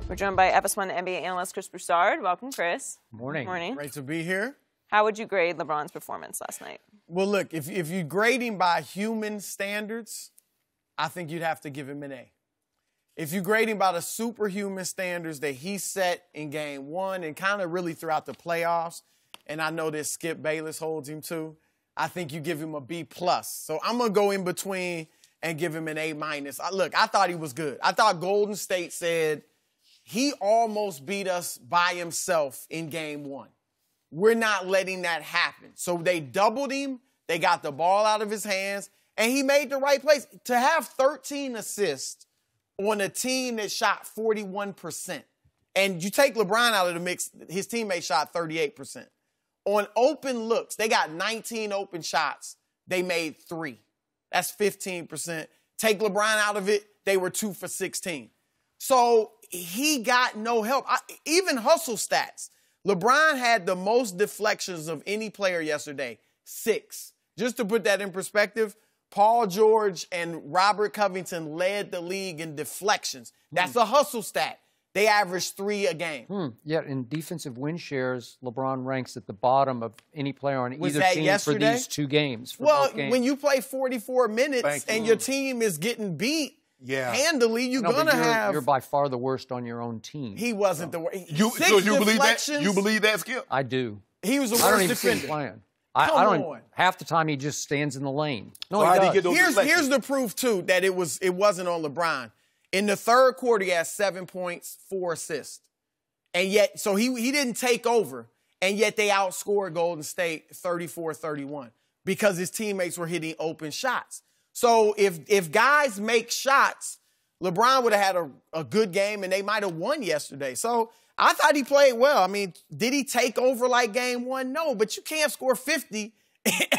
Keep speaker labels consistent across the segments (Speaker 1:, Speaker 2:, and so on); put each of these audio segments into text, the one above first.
Speaker 1: We're joined by FS1 NBA analyst Chris Broussard. Welcome, Chris.
Speaker 2: Morning.
Speaker 1: Morning.
Speaker 3: Great to be here.
Speaker 1: How would you grade LeBron's performance last night?
Speaker 3: Well, look, if you grade him by human standards, I think you'd have to give him an A. If you grade him by the superhuman standards that he set in Game 1 and kind of really throughout the playoffs, and I know that Skip Bayless holds him too, I think you give him a B+. So I'm going to go in between and give him an A-. Look, I thought he was good. I thought Golden State said he almost beat us by himself in Game 1. We're not letting that happen. So they doubled him. They got the ball out of his hands, and he made the right plays. To have 13 assists on a team that shot 41%, and you take LeBron out of the mix, his teammates shot 38%. On open looks, they got 19 open shots. They made 3. That's 15%. Take LeBron out of it, they were 2 for 16. So he got no help. Even hustle stats. LeBron had the most deflections of any player yesterday, 6. Just to put that in perspective, Paul George and Robert Covington led the league in deflections. That's a hustle stat. They averaged 3 a game.
Speaker 2: Yeah, in defensive win shares, LeBron ranks at the bottom of any player on either team
Speaker 3: yesterday?
Speaker 2: for these 2 games.
Speaker 3: Well, when you play 44 minutes and your team is getting beat handily, you're going to have...
Speaker 2: You're by far the worst on your own team.
Speaker 3: He wasn't the worst.
Speaker 4: So you believe that? You believe that, Skip?
Speaker 2: I do.
Speaker 3: He was the worst
Speaker 2: I don't even
Speaker 3: defender.
Speaker 2: see him playing.
Speaker 3: Come on.
Speaker 2: Half the time he just stands in the lane. No,
Speaker 4: Why
Speaker 2: he
Speaker 4: did
Speaker 2: does.
Speaker 4: he get those deflections?
Speaker 3: Here's the proof, too, that it wasn't on LeBron. In the third quarter, he had 7 points, 4 assists. And yet, so he didn't take over, and yet they outscored Golden State 34-31 because his teammates were hitting open shots. So if guys make shots, LeBron would have had a good game, and they might have won yesterday. So I thought he played well. I mean, did he take over like Game 1? No, but you can't score 50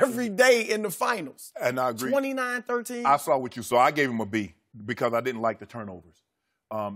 Speaker 3: every day in the finals.
Speaker 4: And I agree.
Speaker 3: 29-13.
Speaker 4: I saw what you saw. I gave him a B because I didn't like the turnovers.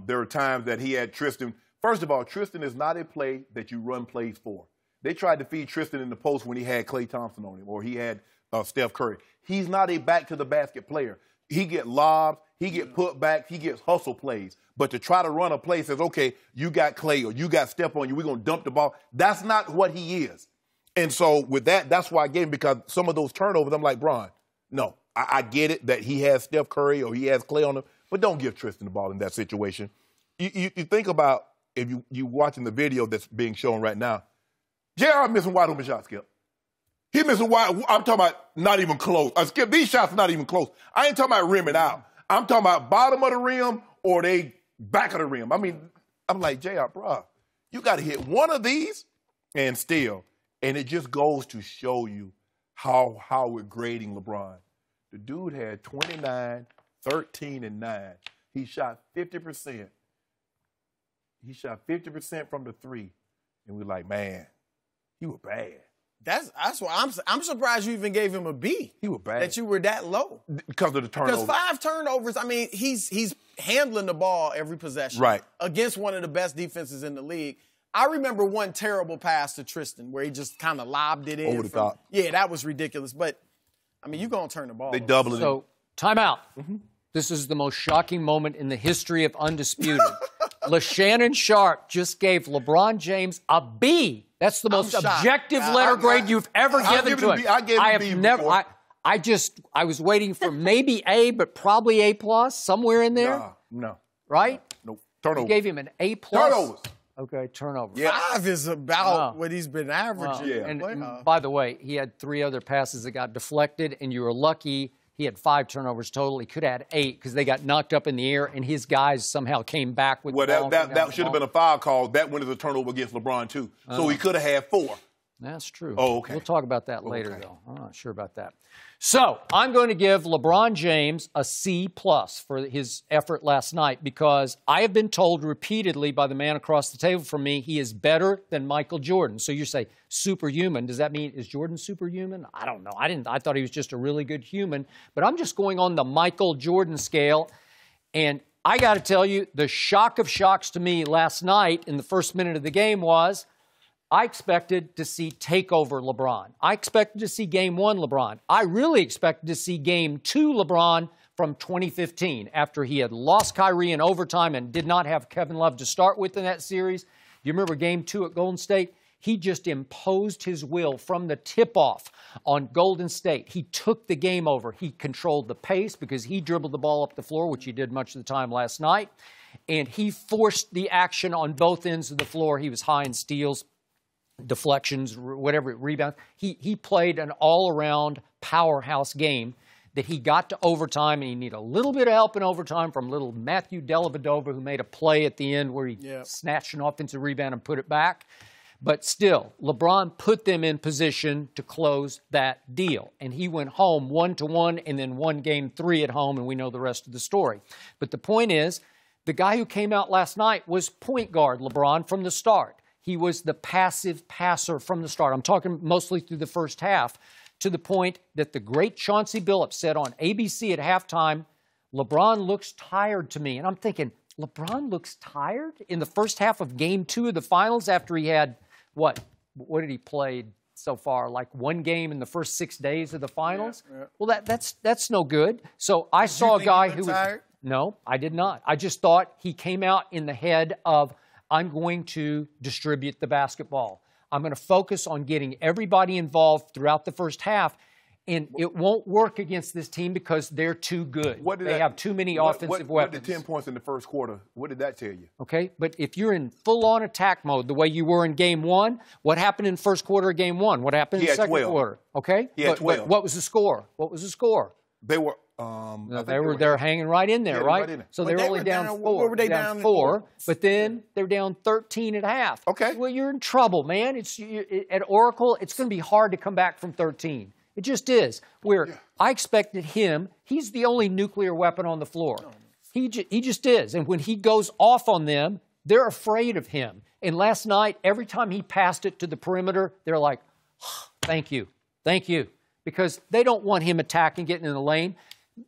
Speaker 4: There were times that he had Tristan. First of all, Tristan is not a play that you run plays for. They tried to feed Tristan in the post when he had Klay Thompson on him or he had Steph Curry. He's not a back-to-the-basket player. He get lobs, he get put back, he gets hustle plays. But to try to run a play says, okay, you got Klay or you got Steph on you, we're going to dump the ball. That's not what he is. And so with that, that's why I gave him, because some of those turnovers, I'm like, Bron, no, I get it that he has Steph Curry or he has Klay on him, but don't give Tristan the ball in that situation. You think about, if you watching the video that's being shown right now, JR missing wide open shots, Skip. He missing wide. I'm talking about not even close. Skip, these shots are not even close. I ain't talking about rimming out. I'm talking about bottom of the rim or they back of the rim. I mean, I'm like, JR, bro, you got to hit one of these and still. And it just goes to show you how we're grading LeBron. The dude had 29, 13, and 9. He shot 50%. He shot 50% from the 3. And we're like, man, he was bad.
Speaker 3: That's why I'm surprised you even gave him a B.
Speaker 4: He was bad.
Speaker 3: That you were that low.
Speaker 4: Because of the turnovers.
Speaker 3: Because 5 turnovers, I mean, he's handling the ball every possession.
Speaker 4: Right.
Speaker 3: Against one of the best defenses in the league. I remember one terrible pass to Tristan where he just kind of lobbed it in.
Speaker 4: Over the top.
Speaker 3: Yeah, that was ridiculous. But, I mean, you're going to turn the ball
Speaker 4: They
Speaker 3: over.
Speaker 4: double it.
Speaker 2: So, timeout. This is the most shocking moment in the history of Undisputed. Shannon Sharpe just gave LeBron James a B. That's the most objective letter grade you've ever given to him.
Speaker 4: I gave him a B before.
Speaker 2: I was waiting for maybe A, but probably A+, somewhere in there.
Speaker 4: No.
Speaker 2: Right?
Speaker 4: No. Turnovers.
Speaker 2: You gave him an A+.
Speaker 4: Turnovers.
Speaker 2: Okay, turnovers.
Speaker 3: Yeah. 5 is about what he's been averaging.
Speaker 4: Yeah.
Speaker 2: And by the way, he had 3 other passes that got deflected, and you were lucky he had 5 turnovers total. He could have had 8 because they got knocked up in the air, and his guys somehow came back with the ball.
Speaker 4: That should have been a foul call. That went as a turnover against LeBron, too. So he could have had 4.
Speaker 2: That's true.
Speaker 4: Oh, okay.
Speaker 2: We'll talk about that later, though. I'm not sure about that. So I'm going to give LeBron James a C+ for his effort last night because I have been told repeatedly by the man across the table from me he is better than Michael Jordan. So you say superhuman. Does that mean is Jordan superhuman? I don't know. I thought he was just a really good human. But I'm just going on the Michael Jordan scale. And I got to tell you, the shock of shocks to me last night in the first minute of the game was I expected to see takeover LeBron. I expected to see Game 1 LeBron. I really expected to see Game 2 LeBron from 2015 after he had lost Kyrie in overtime and did not have Kevin Love to start with in that series. You remember Game 2 at Golden State? He just imposed his will from the tip-off on Golden State. He took the game over. He controlled the pace because he dribbled the ball up the floor, which he did much of the time last night. And he forced the action on both ends of the floor. He was high in steals, deflections, whatever, rebounds. He played an all-around powerhouse game that he got to overtime, and he needed a little bit of help in overtime from little Matthew Dellavedova, who made a play at the end where he snatched an offensive rebound and put it back. But still, LeBron put them in position to close that deal. And he went home 1-1 and then won Game 3 at home, and we know the rest of the story. But the point is, the guy who came out last night was point guard LeBron from the start. He was the passive passer from the start. I'm talking mostly through the first half, to the point that the great Chauncey Billups said on ABC at halftime, LeBron looks tired to me. And I'm thinking, LeBron looks tired in the first half of Game 2 of the finals after he had, what did he play so far? Like one game in the first 6 days of the finals? Yeah. Well, that's no good. So I saw a guy who was tired. No, I did not. I just thought he came out in the head of, I'm going to distribute the basketball. I'm going to focus on getting everybody involved throughout the first half. And it won't work against this team because they're too good. They have too many offensive weapons.
Speaker 4: What did 10 points in the first quarter, what did that tell you?
Speaker 2: Okay, but if you're in full-on attack mode the way you were in Game 1, what happened in first quarter of Game 1? What happened in the second quarter? Okay?
Speaker 4: He had 12.
Speaker 2: What was the score? What was the score?
Speaker 4: They were...
Speaker 2: they were hanging right in there, right? In so they were only down 4.
Speaker 3: What were they down
Speaker 2: 4? But then they're down 13 at half.
Speaker 4: Okay.
Speaker 2: Well, you're in trouble, man. At Oracle, it's going to be hard to come back from 13. It just is. I expected him. He's the only nuclear weapon on the floor. He just is. And when he goes off on them, they're afraid of him. And last night, every time he passed it to the perimeter, they're like, oh, thank you. Thank you. Because they don't want him attacking, getting in the lane.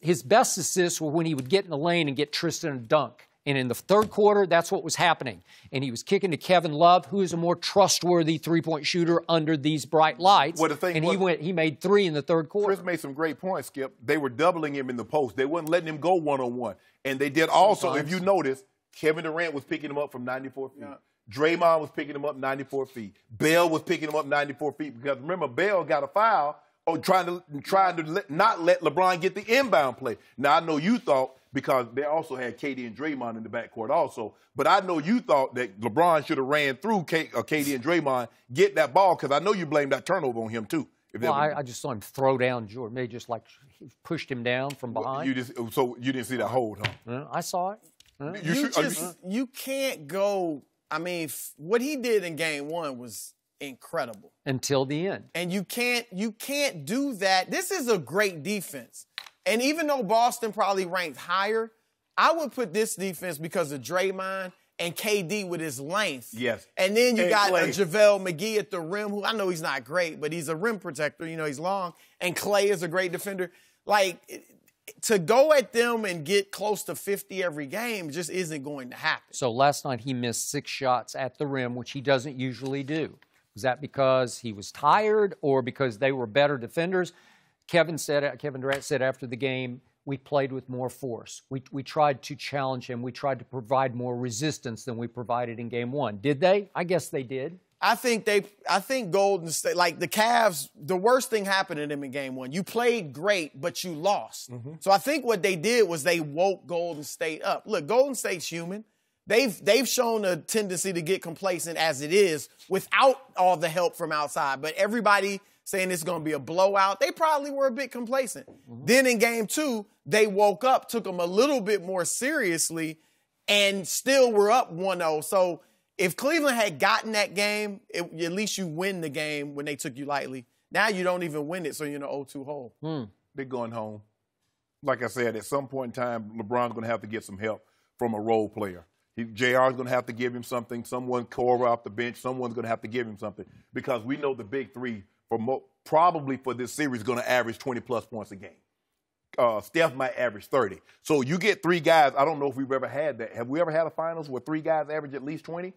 Speaker 2: His best assists were when he would get in the lane and get Tristan a dunk. And in the third quarter, that's what was happening. And he was kicking to Kevin Love, who is a more trustworthy three-point shooter under these bright lights. He made 3 in the third quarter.
Speaker 4: Chris made some great points, Skip. They were doubling him in the post. They wasn't letting him go one-on-one. And they did also, if you notice, Kevin Durant was picking him up from 94 feet. Yeah. Draymond was picking him up 94 feet. Bell was picking him up 94 feet. Because remember, Bell got a foul trying to not let LeBron get the inbound play. Now, I know you thought, because they also had KD and Draymond in the backcourt also, but I know you thought that LeBron should have ran through KD and Draymond, get that ball, because I know you blamed that turnover on him too.
Speaker 2: Well, I just saw him throw down Jordan. Maybe just like he pushed him down from behind.
Speaker 4: So you didn't see that hold, huh?
Speaker 2: I saw it.
Speaker 3: You can't go. I mean, what he did in Game 1 was incredible.
Speaker 2: Until the end.
Speaker 3: And you can't do that. This is a great defense. And even though Boston probably ranked higher, I would put this defense because of Draymond and KD with his length.
Speaker 4: Yes.
Speaker 3: And then you got JaVale McGee at the rim, who I know he's not great, but he's a rim protector. You know, he's long. And Clay is a great defender. Like, to go at them and get close to 50 every game just isn't going to happen.
Speaker 2: So last night he missed 6 shots at the rim, which he doesn't usually do. Was that because he was tired or because they were better defenders? Kevin Durant said after the game, we played with more force. We tried to challenge him. We tried to provide more resistance than we provided in Game 1. Did they? I guess they did.
Speaker 3: I think Golden State, like the Cavs, the worst thing happened to them in Game 1. You played great, but you lost. Mm-hmm. So I think what they did was they woke Golden State up. Look, Golden State's human. They've shown a tendency to get complacent as it is without all the help from outside. But everybody saying it's going to be a blowout, they probably were a bit complacent. Mm-hmm. Then in Game 2, they woke up, took them a little bit more seriously, and still were up 1-0. So if Cleveland had gotten that game, at least you win the game when they took you lightly. Now you don't even win it, so you're in an 0-2 hole.
Speaker 4: They're going home. Like I said, at some point in time, LeBron's going to have to get some help from a role player. JR's going to have to give him something. Someone core off the bench. Someone's going to have to give him something because we know the big three probably for this series is going to average 20-plus points a game. Steph might average 30. So you get 3 guys. I don't know if we've ever had that. Have we ever had a finals where 3 guys average at least 20?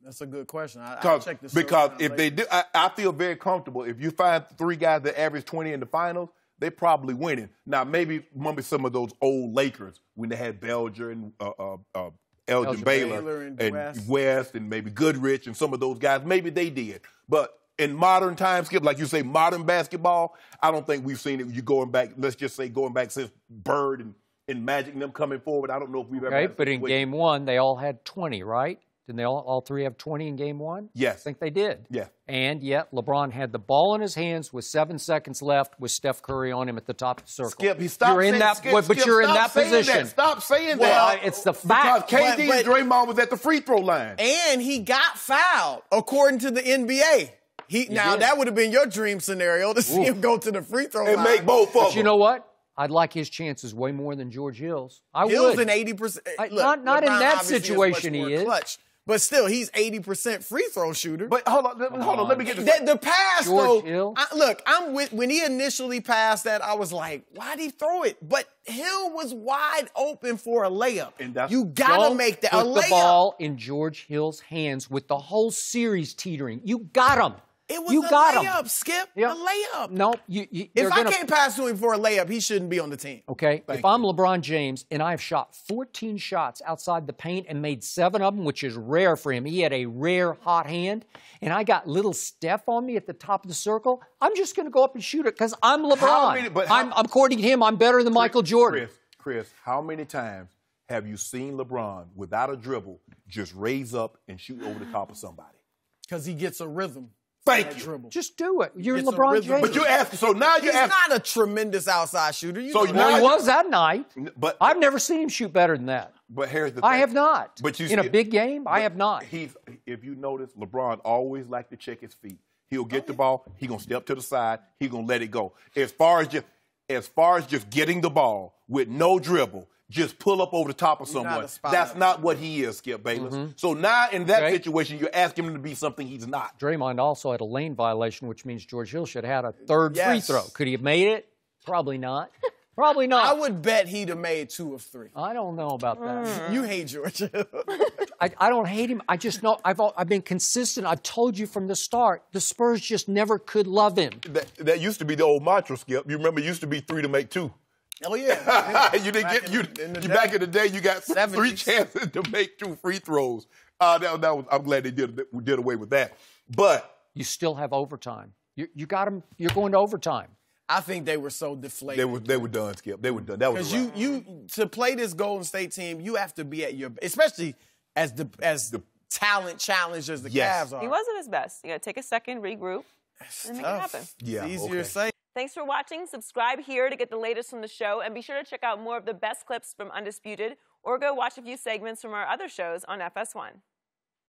Speaker 3: That's a good question. I'll check this
Speaker 4: because if they do, I feel very comfortable. If you find 3 guys that average 20 in the finals, they're probably winning. Now, maybe some of those old Lakers when they had Belger and Elgin Baylor and West and maybe Goodrich and some of those guys, maybe they did. But in modern times, Skip, like you say, modern basketball, I don't think we've seen it. You going back, let's just say going back since Bird and Magic and them coming forward. I don't know if we've ever.
Speaker 2: Okay, but in game one, they all had 20, right? Didn't they all three have 20 in game one?
Speaker 4: Yes.
Speaker 2: I think they did.
Speaker 4: Yeah.
Speaker 2: And yet LeBron had the ball in his hands with 7 seconds left with Steph Curry on him at the top of the circle.
Speaker 4: Skip, he stopped saying that.
Speaker 2: But you're in that position.
Speaker 4: Stop saying
Speaker 2: well,
Speaker 4: that.
Speaker 2: It's the fact.
Speaker 4: Because KD and Draymond was at the free throw line.
Speaker 3: And he got fouled, according to the NBA. Now, that would have been your dream scenario to see him go to the free throw line.
Speaker 4: And make both of them.
Speaker 2: But you know what? I'd like his chances way more than George Hill's.
Speaker 3: Hill's
Speaker 2: would.
Speaker 3: an 80%.
Speaker 2: Not in that situation, he is.
Speaker 3: Clutch. But still, he's 80% free throw shooter.
Speaker 4: But hold on, let me get this.
Speaker 3: The pass,
Speaker 2: George
Speaker 3: though.
Speaker 2: Hill?
Speaker 3: I'm with when he initially passed that, I was like, why'd he throw it? But Hill was wide open for a layup.
Speaker 4: And that's,
Speaker 3: you gotta make that a layup.
Speaker 2: Put the ball in George Hill's hands with the whole series teetering. You got him.
Speaker 3: It was a layup, Skip. Yep. A layup.
Speaker 2: No,
Speaker 3: if I can't pass to him for a layup, he shouldn't be on the team.
Speaker 2: Okay. If I'm LeBron James and I've shot 14 shots outside the paint and made 7 of them, which is rare for him. He had a rare hot hand, and I got little Steph on me at the top of the circle. I'm just going to go up and shoot it because I'm LeBron. According to him, I'm better than Michael Jordan.
Speaker 4: Chris, how many times have you seen LeBron without a dribble just raise up and shoot over the top of somebody?
Speaker 3: Because he gets a rhythm.
Speaker 4: Thank you.
Speaker 3: Dribble.
Speaker 2: Just do it. You're LeBron James.
Speaker 4: But you ask, so now you're
Speaker 3: He's not a tremendous outside shooter.
Speaker 2: He was that night. But I've never seen him shoot better than that.
Speaker 4: But here's the thing.
Speaker 2: I have not.
Speaker 4: But
Speaker 2: in a big game, I have not.
Speaker 4: If you notice, LeBron always liked to check his feet. He'll get the ball. He's going to step to the side. He's going to let it go. As far as just getting the ball with no dribble, just pull up over the top of someone. That's not what he is, Skip Bayless. So now in that situation, you're asking him to be something he's not.
Speaker 2: Draymond also had a lane violation, which means George Hill should have had a third free throw. Could he have made it? Probably not. Probably not.
Speaker 3: I would bet he'd have made 2 of 3.
Speaker 2: I don't know about that.
Speaker 3: You hate George Hill.
Speaker 2: I don't hate him. I just know I've been consistent. I've told you from the start, the Spurs just never could love him.
Speaker 4: That used to be the old mantra, Skip. You remember it used to be 3 to make 2.
Speaker 3: Oh, yeah.
Speaker 4: You didn't back in the day, you got 3 chances to make 2 free throws. I'm glad they did away with that. But
Speaker 2: you still have overtime. You got them. You're going to overtime.
Speaker 3: I think they were so deflated.
Speaker 4: They were done, Skip. They were done. That was
Speaker 3: because you to play this Golden State team, you have to be at your, especially as the talent challengers the Cavs are.
Speaker 1: He wasn't his best. You got to take a second, regroup, and make it happen.
Speaker 3: Yeah, it's easier to say.
Speaker 1: Thanks for watching. Subscribe here to get the latest from the show, and be sure to check out more of the best clips from Undisputed, or go watch a few segments from our other shows on FS1.